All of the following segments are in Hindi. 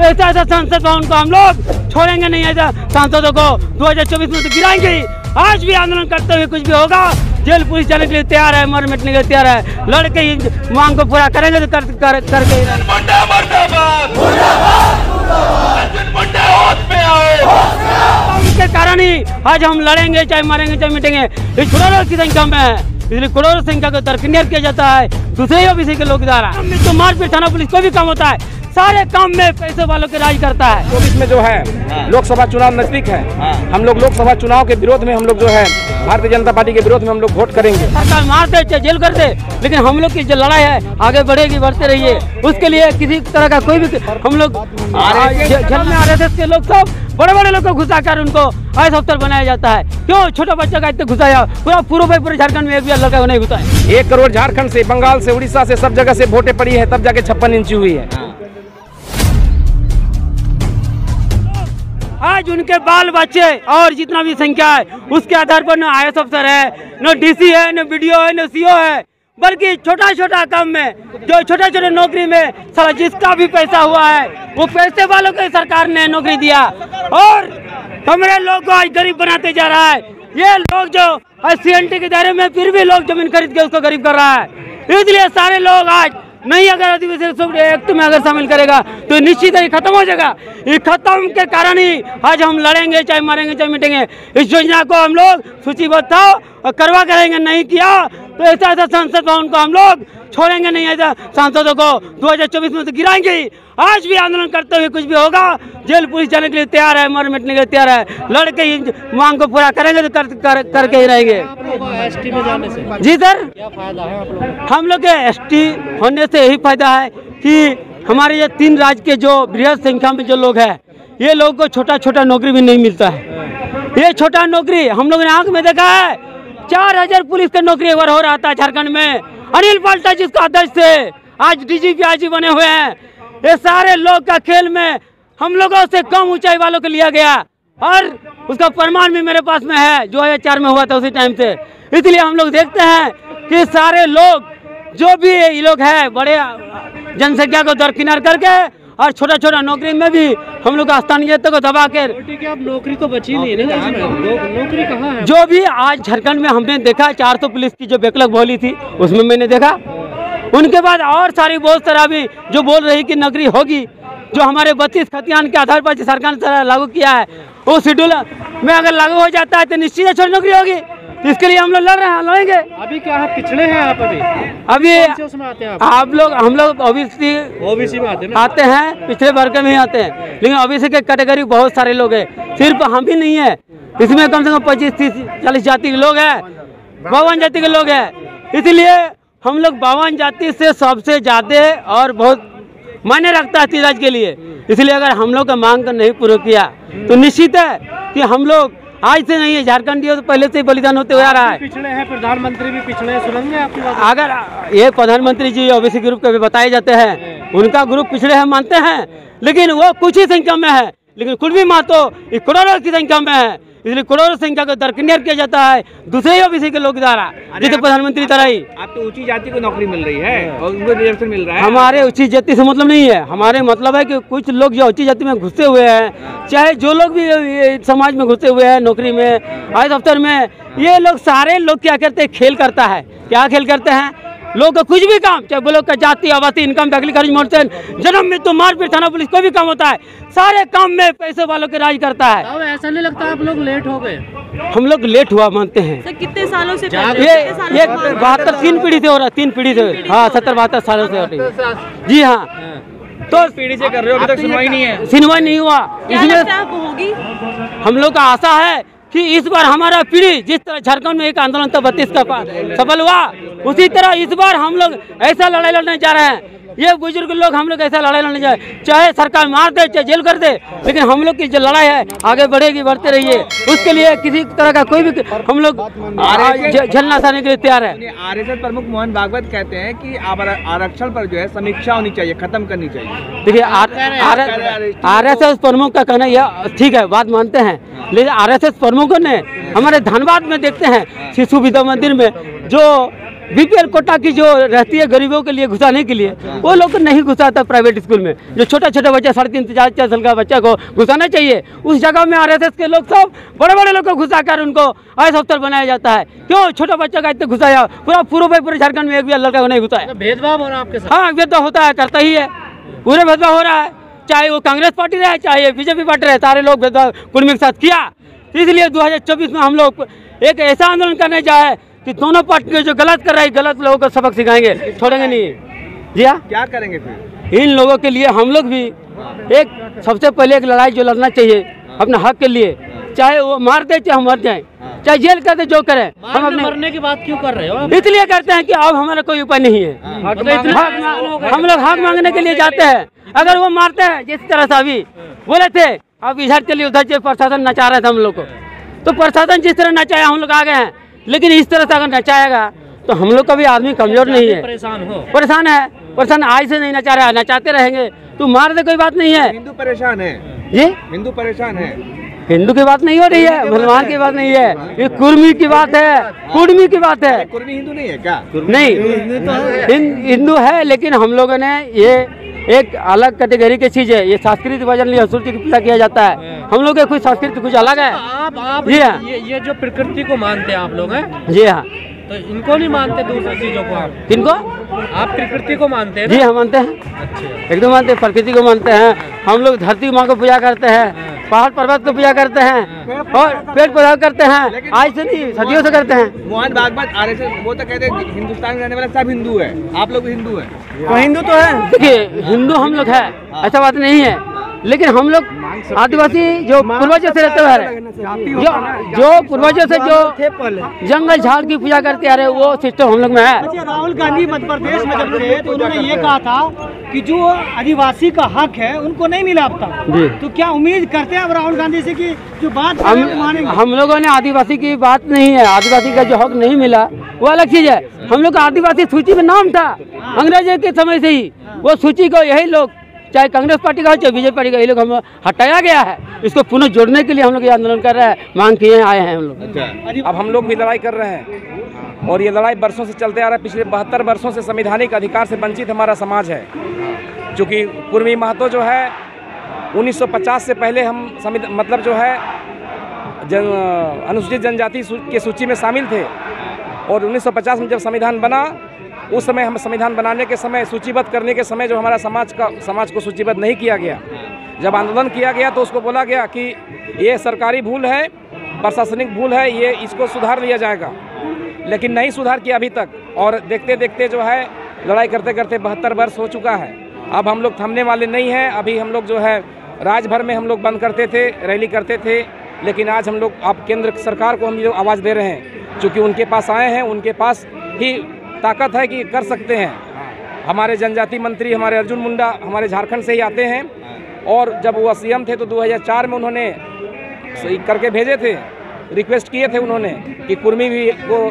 तो ऐसा संसद भवन को हम लोग छोड़ेंगे नहीं। ऐसा सांसदों को 2024 में तो गिराएंगे ही। आज भी आंदोलन करते हुए कुछ भी होगा, जेल पुलिस जाने के लिए तैयार है, मर मिटने के लिए तैयार है, लड़के ही मांग को पूरा करेंगे तो करके ही इसके कारण ही आज हम लड़ेंगे, चाहे मरेंगे चाहे मिटेंगे। इस करोड़ों की संख्या में है, इसलिए करोड़ों संख्या को दरकिनार किया जाता है दूसरे ओबीसी के लोग द्वारा। तो मारपीट थाना पुलिस को भी काम होता है, सारे काम में पैसे वालों के राज करता है। 24 में जो है लोकसभा चुनाव नजदीक है, हम लोग लोकसभा चुनाव के विरोध में हम लोग जो है भारतीय जनता पार्टी के विरोध में हम लोग वोट करेंगे। सरकार मार दे चाहे जेल कर दे, लेकिन हम लोग की जो लड़ाई है आगे बढ़ेगी, बढ़ते रहिए। उसके लिए किसी तरह का कोई भी हम लोग जेल में RSS के लोग सब बड़े बड़े लोग को घुसा कर उनको आइस अफसर बनाया जाता है। क्यों छोटा बच्चा का इतने घुसाया? पूरे झारखंड में एक भी लड़का नहीं घुसाया। 1 करोड़ झारखंड से, बंगाल से, उड़ीसा से, सब जगह से वोटें पड़ी है, तब जाके 56 इंची हुई है। आज उनके बाल बच्चे और जितना भी संख्या है उसके आधार पर न IAS अफसर है, न DC है, न BDO है, न CO है, बल्कि छोटा छोटा काम में जो छोटे छोटे नौकरी में सारा जिसका भी पैसा हुआ है वो पैसे वालों को सरकार ने नौकरी दिया और हमारे लोग को आज गरीब बनाते जा रहा है। ये लोग जो CNT के दायरे में फिर भी लोग जमीन खरीद के उसको गरीब कर रहा है। इसलिए सारे लोग आज नहीं, अगर अधिवेशन एक्ट में अगर शामिल करेगा तो निश्चित ही खत्म हो जाएगा। ये खत्म के कारण ही आज हम लड़ेंगे, चाहे मरेंगे चाहे मिटेंगे। इस योजना को हम लोग सूचीबद्ध था और करवा करेंगे, नहीं किया तो ऐसा संसद भवन को हम लोग छोड़ेंगे नहीं। ऐसा सांसदों को 2024 में तो गिराएंगे ही। आज भी आंदोलन करते हुए कुछ भी होगा, जेल पुलिस जाने के लिए तैयार है, मर मिटने के लिए तैयार है, लड़के ही मांग को पूरा करेंगे तो करके ही रहेंगे। ST में जाने से जी सर, क्या फायदा है आप लोगों? हम लोग के ST होने से यही फायदा है कि हमारे ये 3 राज्य के जो बृहद संख्या में जो लोग हैं, ये लोग को छोटा छोटा नौकरी भी नहीं मिलता है। ये छोटा नौकरी हम लोगों ने आंख में देखा है, 4000 पुलिस का नौकरी एक बार हो रहा था झारखंड में। अनिल पाल्टा जिसका अध्यक्ष थे, आज DGP IG बने हुए हैं। ये सारे लोग का खेल में हम लोगों से कम ऊंचाई वालों को लिया गया और उसका प्रमाण भी मेरे पास में है, 2004 में हुआ था उसी टाइम से। इसलिए हम लोग देखते हैं कि सारे लोग जो भी ये लोग है बड़े जनसंख्या को दरकिनार करके और छोटा छोटा नौकरी में भी हम लोग स्थानीयता को दबा कर अब नौकरी तो बची नहीं है ना, नौकरी कहाँ है? जो भी आज झारखंड में हमने देखा 400 पुलिस की जो बैकलॉग बोली थी उसमें मैंने देखा। उनके बाद और सारी बहुत सारा भी जो बोल रही कि नौकरी होगी, जो हमारे 32 खतियान के आधार पर सरकार ने लागू किया है वो शेड्यूल में अगर लागू हो जाता है तो निश्चित ही छोटी नौकरी होगी। इसके लिए हम लोग लड़ रहे हैं, लड़ेंगे। अभी क्या है, पिछड़े हैं आप? अभी उसमें आते हैं आप लोग, हम लोग OBC में आते हैं, पिछले वर्ग में ही आते हैं, लेकिन OBC के कैटेगरी बहुत सारे लोग हैं, सिर्फ हम ही नहीं है। इसमें कम से कम 25-30-40 जाति के लोग हैं, 52 जाति के लोग हैं। इसलिए हम लोग 52 जाति से सबसे ज्यादा और बहुत मायने रखता है 3 राज्य के लिए। इसलिए अगर हम लोग का मांग को नहीं पूरा किया तो निश्चित है कि हम लोग आज से नहीं है, झारखंड तो पहले से ही बलिदान होते हुए आ रहा है। पिछड़े हैं, प्रधानमंत्री भी पिछड़े हैं, सुनेंगे आपकी बात? अगर ये प्रधानमंत्री जी OBC ग्रुप के भी बताए जाते हैं, उनका ग्रुप पिछड़े हैं मानते हैं, लेकिन वो कुछ ही संख्या में है, लेकिन कुल भी महतो करोड़ों की संख्या में है। इसलिए करोड़ों संख्या को दरकिनार किया जाता है दूसरे OBC के लोग द्वारा, जैसे प्रधानमंत्री तरह ही। आप तो ऊंची जाति को नौकरी मिल रही है और उनको रिजर्वेशन मिल रहा है। हमारे ऊंची जाति से मतलब नहीं है, हमारे मतलब है कि कुछ लोग जो ऊंची जाति में घुसे हुए हैं, चाहे जो लोग भी समाज में घुसे हुए हैं, नौकरी में, IAS अफसर में, ये लोग सारे लोग क्या करते हैं, खेल करता है। क्या खेल करते हैं? लोग का कुछ भी काम, चाहे वो लोग का जाति, आवासीय, इनकम, फैक्ट्री, खर्च, मोटरसाइकिल, जन्म, मृत्यु, मारपीट, थाना पुलिस कोई भी काम होता है, सारे काम में पैसे वालों के राज करता है। अब ऐसा नहीं लगता आप लोग लेट हो गए? हम लोग लेट हुआ मानते हैं। सर कितने सालों से ये 72 3 पीढ़ी से हो रहा है, 3 पीढ़ी से, हाँ 70-72 सालों से हो रही है। जी हाँ, तो पीढ़ी से कर रहे हो, अभी तक सुनवाई नहीं है। सुनवाई नहीं हुआ, इसलिए होगी। हम लोग का आशा है कि इस बार हमारा पीढ़ी जिस तरह झारखंड में एक आंदोलन था 32 का सफल हुआ, उसी तरह इस बार हम लोग ऐसा लड़ाई लड़ने जा रहे हैं। ये बुजुर्ग लोग हम लोग ऐसा लड़ाई लड़ने जा रहे हैं, चाहे सरकार मार दे चाहे जेल कर दे, लेकिन हम लोग की जो लड़ाई है आगे बढ़ेगी, बढ़ते रहिए। उसके लिए किसी तरह का कोई भी हम लोग झेलना सहने के लिए तैयार है। RSS प्रमुख मोहन भागवत कहते हैं कि आरक्षण पर जो है समीक्षा होनी चाहिए, खत्म करनी चाहिए। देखिए RSS प्रमुख का कहना यह ठीक है, बात मानते हैं, लेकिन RSS प्रमुखों ने हमारे धनबाद में देखते हैं शिशु विद्या मंदिर में जो बीपीएल कोटा की जो रहती है गरीबों के लिए घुसाने के लिए, वो लोग नहीं घुसाता प्राइवेट स्कूल में। जो छोटा छोटा बच्चा 3.5 से 4 साल का बच्चा को घुसाना चाहिए, उस जगह में आरएसएस के लोग सब बड़े बड़े लोग को घुसाकर उनको आईएएस अफसर बनाया जाता है। क्यों छोटा बच्चा का इतना घुसाया? पूरे झारखंड में एक भी लड़का को नहीं घुसाया। भेदभाव हो रहा है आपके साथ? हाँ, भेदभाव होता है, करता ही है, पूरे भेदभाव हो रहा है। चाहे वो कांग्रेस पार्टी रहे, चाहे बीजेपी पार्टी रहे, सारे लोग भेदभाव कुर्मी के साथ किया। इसलिए 2024 में हम लोग एक ऐसा आंदोलन करने जाए कि दोनों पार्टी जो गलत कर रहे हैं, गलत लोगों को सबक सिखाएंगे, छोड़ेंगे नहीं। जी हाँ, क्या करेंगे फिर? इन लोगों के लिए हम लोग भी एक सबसे पहले एक लड़ाई जो लड़ना चाहिए अपने हक के लिए, चाहे वो मार दे चाहे हम मर जाए, चाहे जेल कर दे, जो करें। हम अपने मरने की बात क्यों कर रहे हो? इसलिए करते हैं कि अब हमारा कोई उपाय नहीं है। हम लोग हक मांगने के लिए जाते हैं। अगर वो मारते हैं जिस तरह से अभी बोले थे, अब इधर चलिए उधर चलिए, प्रशासन नचा रहा था हम लोग को, तो प्रशासन जिस तरह नचाया हम लोग आ गए हैं। लेकिन इस तरह से अगर नचाएगा तो हम लोग का भी आदमी कमजोर नहीं है, परेशान है। परेशान आज से नहीं नचा रहा है, नचाते रहेंगे। तू मार दे, कोई बात नहीं है। हिंदू परेशान है जी, हिंदू परेशान है। हिंदू की बात नहीं हो रही है, मुसलमान की बात नहीं है, ये कुर्मी की बात है, कुर्मी की बात है। कुर्मी हिंदू नहीं है क्या? नहीं, हिंदू है, लेकिन हम लोगों ने ये एक अलग कैटेगरी की चीज है। ये सांस्कृतिक वजन लिए सूर्य की पूजा किया जाता है। हम लोग के कुछ संस्कृति कुछ अलग है। आप जी हाँ, ये जो प्रकृति को मानते हैं आप लोग हैं? जी हाँ। तो इनको नहीं मानते दूसरी चीजों को? आप किनको? आप प्रकृति को मानते हैं? जी हाँ, मानते हैं। अच्छा, एकदम मानते हैं, प्रकृति को मानते हैं। हम लोग धरती माँ को पूजा करते हैं, पहाड़ पर्वत को पूजा करते हैं, और पेड़ पौधा करते हैं। आज से नहीं, सदियों से करते हैं। मोहन भागवत आरएसएस वो तो कहते हैं हिंदुस्तान में रहने वाले सब हिंदू है, आप लोग भी हिंदू है। तो हिंदू तो है, देखिए हिंदू हम लोग है, ऐसा बात नहीं है। लेकिन हम लोग आदिवासी जो पूर्वजों से रहते हुए, जो पूर्वजों से जो जंगल झाड़ की पूजा करते आ रहे, वो सिस्टम हम लोग में है। राहुल गांधी मध्य प्रदेश में जब थे तो उन्होंने ये कहा था कि जो आदिवासी का हक है उनको नहीं मिला अब तक। तो क्या उम्मीद करते हैं अब राहुल गांधी से कि जो बात हम लोगों ने आदिवासी की बात नहीं है, आदिवासी का जो हक नहीं मिला वो अलग चीज है। हम लोग का आदिवासी सूची में नाम था अंग्रेजों के समय से ही, वो सूची को यही लोग, चाहे कांग्रेस पार्टी का हो चाहे बीजेपी पार्टी का, ये लोग हम हटाया गया है। इसको पुनः जोड़ने के लिए हम लोग ये आंदोलन कर रहे हैं, मांग किए आए हैं हम लोग। अब हम लोग भी लड़ाई कर रहे हैं, और ये लड़ाई बरसों से चलते आ रहा है। पिछले 72 वर्षों से संवैधानिक अधिकार से वंचित हमारा समाज है। चूँकि कुर्मी महतो जो है 1950 से पहले हम मतलब जो है अनुसूचित जनजाति की सूची में शामिल थे, और 1950 में जब संविधान बना, उस समय हम संविधान बनाने के समय, सूचीबद्ध करने के समय जो हमारा समाज को सूचीबद्ध नहीं किया गया। जब आंदोलन किया गया तो उसको बोला गया कि ये सरकारी भूल है, प्रशासनिक भूल है, ये इसको सुधार लिया जाएगा। लेकिन नहीं सुधार किया अभी तक, और देखते देखते जो है लड़ाई करते करते 72 वर्ष हो चुका है। अब हम लोग थमने वाले नहीं हैं। अभी हम लोग जो है राज्य भर में हम लोग बंद करते थे, रैली करते थे, लेकिन आज हम लोग अब केंद्र सरकार को हम लोग आवाज़ दे रहे हैं, क्योंकि उनके पास आए हैं, उनके पास ही ताकत है कि कर सकते हैं। हमारे जनजाति मंत्री हमारे अर्जुन मुंडा हमारे झारखंड से ही आते हैं, और जब वो सीएम थे तो 2004 में उन्होंने सही करके भेजे थे, रिक्वेस्ट किए थे उन्होंने कि कुर्मी भी को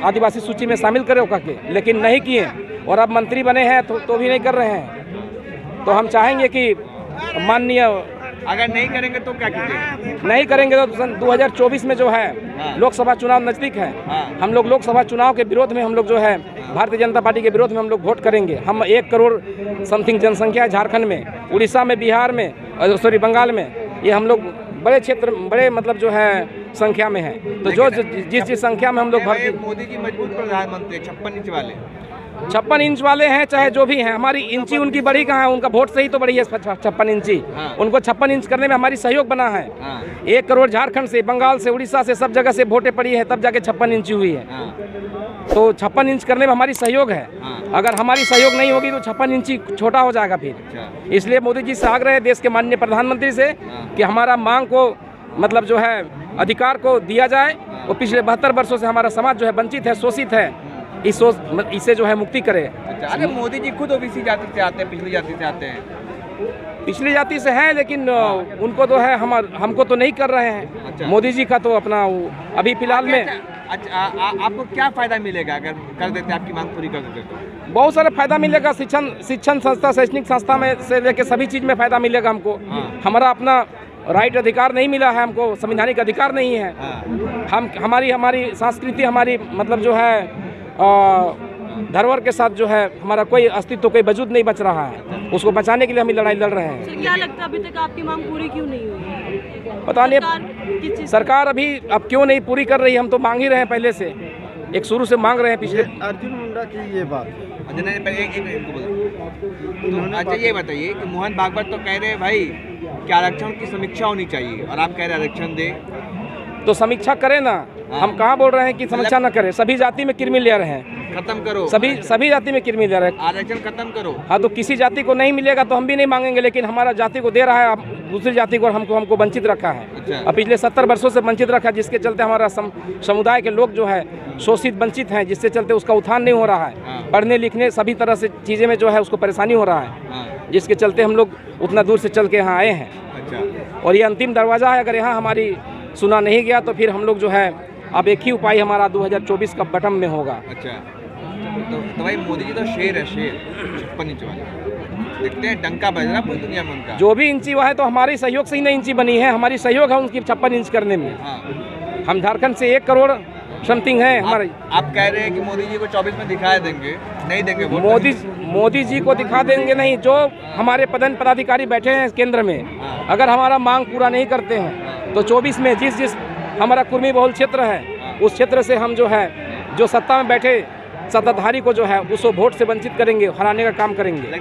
आदिवासी सूची में शामिल करें करके, लेकिन नहीं किए। और अब मंत्री बने हैं तो भी नहीं कर रहे हैं। तो हम चाहेंगे कि माननीय, अगर नहीं करेंगे तो क्या कीजिएगा? नहीं करेंगे तो सन 2024 में जो है लोकसभा चुनाव नज़दीक है। हम लोग लोकसभा चुनाव के विरोध में हम लोग जो है भारतीय जनता पार्टी के विरोध में हम लोग वोट करेंगे। हम 1 करोड़ समथिंग जनसंख्या है झारखंड में, उड़ीसा में, बिहार में, बंगाल में, ये हम लोग बड़े क्षेत्र, बड़े मतलब जो है संख्या में है। तो जो जिस संख्या में हम लोग मोदी जी मजबूत प्रधानमंत्री 56 इंच वाले 56 इंच वाले हैं, चाहे जो भी हैं, हमारी इंची उनकी बड़ी कहाँ है? उनका वोट से ही तो बड़ी है 56 इंची। उनको 56 इंच करने में हमारी सहयोग बना है। 1 करोड़ झारखंड से, बंगाल से, उड़ीसा से, सब जगह से वोटें पड़ी है, तब जाके 56 इंची हुई है। तो 56 इंच करने में हमारी सहयोग है। अगर हमारी सहयोग नहीं होगी तो 56 इंची छोटा हो जाएगा फिर। इसलिए मोदी जी से आग्रह है देश के माननीय प्रधानमंत्री से कि हमारा मांग को मतलब जो है अधिकार को दिया जाए। और पिछले 72 वर्षों से हमारा समाज जो है वंचित है, शोषित है, इससे जो है मुक्ति करे। अरे मोदी जी खुद ओबीसी जाति से आते हैं, पिछली जाति से आते हैं। पिछली जाति से हैं, लेकिन उनको तो है, हमको तो नहीं कर रहे हैं। मोदी जी का तो अपना अभी फिलहाल में। अच्छा, आपको क्या फायदा मिलेगा अगर कर देते, आपकी मांग पूरी कर देते तो? बहुत सारा फायदा मिलेगा। शिक्षण संस्था, शैक्षणिक संस्था में से लेकर सभी चीज़ में फायदा मिलेगा हमको। हमारा अपना राइट अधिकार नहीं मिला है, हमको संवैधानिक अधिकार नहीं है। हम हमारी संस्कृति, हमारी मतलब जो है धरोहर के साथ जो है हमारा कोई अस्तित्व, कोई वजूद नहीं बच रहा है। उसको बचाने के लिए हम लड़ाई लड़ रहे हैं। सर, क्या लगता है अभी तक आपकी मांग पूरी क्यों नहीं हुई? पता नहीं सरकार अभी अब क्यों नहीं पूरी कर रही। हम तो मांग ही रहे हैं, पहले से एक शुरू से मांग रहे हैं। पिछले अर्जुन मुंडा की ये बात है। अच्छा ये बताइए कि मोहन भागवत तो कह रहे हैं भाई कि आरक्षण की समीक्षा होनी चाहिए और आप कह रहे हैं आरक्षण दे, तो समीक्षा करें ना। हम कहाँ बोल रहे हैं कि समीक्षा न करें। सभी जाति में कृमि ले रहे हैं, खत्म करो। सभी जाति में कृमि ले रहे हैं। आरक्षण खत्म करो। हाँ, तो किसी जाति को नहीं मिलेगा तो हम भी नहीं मांगेंगे, लेकिन हमारा जाति को दे रहा है, अब दूसरी जाति को हमको वंचित रखा है। अच्छा। अब पिछले 70 वर्षों से वंचित रखा है, जिसके चलते हमारा समुदाय के लोग जो है शोषित वंचित हैं, जिससे चलते उसका उत्थान नहीं हो रहा है। हाँ। पढ़ने लिखने सभी तरह से चीज़ें में जो है उसको परेशानी हो रहा है। हाँ। जिसके चलते हम लोग उतना दूर से चल के यहाँ आए हैं। अच्छा। और ये अंतिम दरवाज़ा है। अगर यहाँ हमारी सुना नहीं गया तो फिर हम लोग जो है अब एक ही उपाय हमारा 2024 का बटन में होगा। अच्छा, तो भाई मोदी जी तो शेर है, शेर 56 इंच वाला, देखते हैं डंका बज रहा पूरी दुनिया में उनका। जो भी इंची हुआ है तो हमारे सहयोग से ही नहीं इंची बनी है, हमारी सहयोग है उनकी 56 इंच करने में। हाँ। हम झारखंड से 1 करोड़ समथिंग है हमारे। आप कह रहे हैं कि मोदी जी को 24 में दिखा देंगे, नहीं देंगे वोट? मोदी जी को दिखा देंगे नहीं, जो हमारे पदाधिकारी बैठे हैं केंद्र में, अगर हमारा मांग पूरा नहीं करते हैं तो 24 में जिस हमारा कुर्मी बहुल क्षेत्र है उस क्षेत्र से हम जो है जो सत्ता में बैठे सत्ताधारी को जो है उसको वोट से वंचित करेंगे, हराने का काम करेंगे।